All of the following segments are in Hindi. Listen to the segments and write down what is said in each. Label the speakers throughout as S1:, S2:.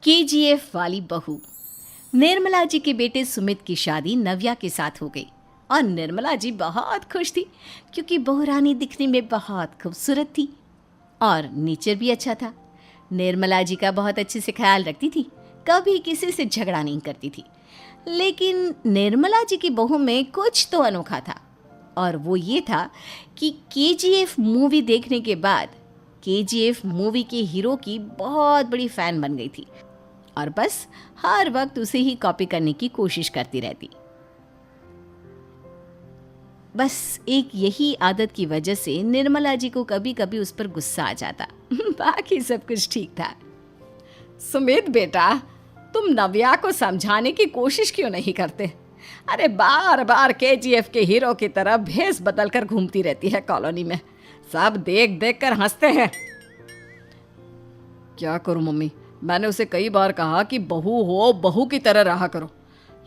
S1: केजीएफ वाली बहू। निर्मला जी के बेटे सुमित की शादी नव्या के साथ हो गई और निर्मला जी बहुत खुश थी क्योंकि बहू रानी दिखने में बहुत खूबसूरत थी और नेचर भी अच्छा था। निर्मला जी का बहुत अच्छे से ख्याल रखती थी, कभी किसी से झगड़ा नहीं करती थी। लेकिन निर्मला जी की बहू में कुछ तो अनोखा था और वो ये था कि केजीएफ मूवी देखने के बाद केजीएफ मूवी के हीरो की बहुत बड़ी फ़ैन बन गई थी और बस हर वक्त उसे ही कॉपी करने की कोशिश करती रहती। बस एक यही आदत की वजह से निर्मला जी को कभी कभी उस पर गुस्सा आ जाता। बाकी सब कुछ ठीक था।
S2: सुमित बेटा, तुम नव्या को समझाने की कोशिश क्यों नहीं करते? अरे बार बार केजीएफ के हीरो की तरह भेस बदल कर घूमती रहती है कॉलोनी में। सब देख देख कर हंसते हैं। क्या करूं मम्मी, मैंने उसे कई बार कहा कि बहू हो, बहू की तरह रहा करो,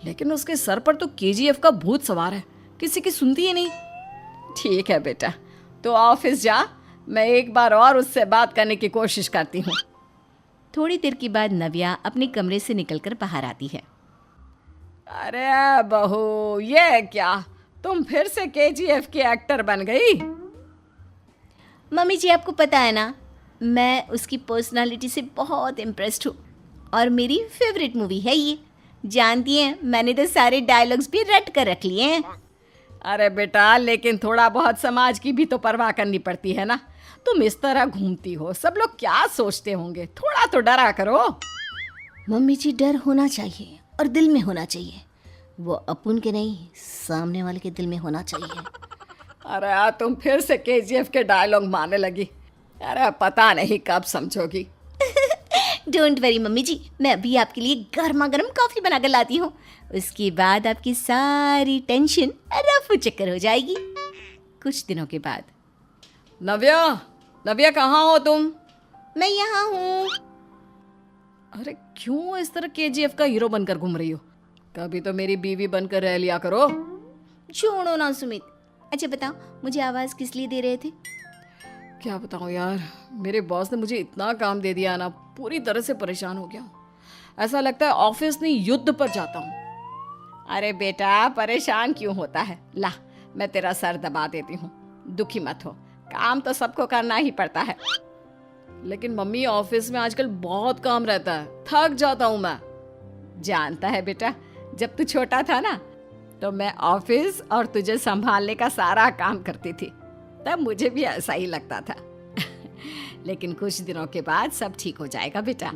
S2: लेकिन उसके सर पर तो केजीएफ का भूत सवार है, किसी की सुनती ही नहीं। ठीक है बेटा, तो ऑफिस जा, मैं एक बार और उससे बात करने की कोशिश करती हूँ।
S1: थोड़ी देर के बाद नव्या अपने कमरे से निकलकर बाहर आती है।
S2: अरे बहू, ये क्या, तुम फिर से केजीएफ की एक्टर बन गई?
S1: मम्मी जी, आपको पता है ना, मैं उसकी पर्सनालिटी से बहुत इम्प्रेस्ड हूँ और मेरी फेवरेट मूवी है ये। जानती हैं, मैंने तो सारे डायलॉग्स भी रट कर रख लिए हैं।
S2: अरे बेटा, लेकिन थोड़ा बहुत समाज की भी तो परवाह करनी पड़ती है ना। तुम इस तरह घूमती हो, सब लोग क्या सोचते होंगे, थोड़ा तो डरा करो।
S1: मम्मी जी, डर होना चाहिए और दिल में होना चाहिए, वो अपन के नहीं, सामने वाले के दिल में होना चाहिए।
S2: अरे तुम फिर से केजीएफ के डायलॉग मारने लगी। अरे पता नहीं कब समझोगी।
S1: डोंट वरी मम्मी जी, मैं अभी आपके लिए गर्मा गर्म कॉफ़ी बनाकर लाती हूँ। उसके बाद आपकी सारी टेंशन रफू चक्कर हो जाएगी। कुछ दिनों के बाद।
S2: नव्या, नव्या कहाँ हो तुम?
S1: मैं यहाँ हूँ।
S2: अरे क्यों इस तरह केजीएफ का हीरो बनकर घूम रही हो? कभी तो मेरी बीवी बनकर रह लिया करो।
S1: छोड़ो ना सुमित। अच्छा बताओ, मुझे आवाज़ किस लिए दे रहे थे?
S2: क्या बताऊँ यार, मेरे बॉस ने मुझे इतना काम दे दिया ना, पूरी तरह से परेशान हो गया हूँ। ऐसा लगता है ऑफिस नहीं, युद्ध पर जाता हूँ। अरे बेटा, परेशान क्यों होता है? ला, मैं तेरा सर दबा देती हूँ, दुखी मत हो, काम तो सबको करना ही पड़ता है। लेकिन मम्मी, ऑफिस में आजकल बहुत काम रहता है, थक जाता हूँ मैं। जानता है बेटा, जब तू छोटा था ना, तो मैं ऑफिस और तुझे संभालने का सारा काम करती थी, तब मुझे भी ऐसा ही लगता था। लेकिन कुछ दिनों के बाद सब ठीक हो जाएगा बेटा।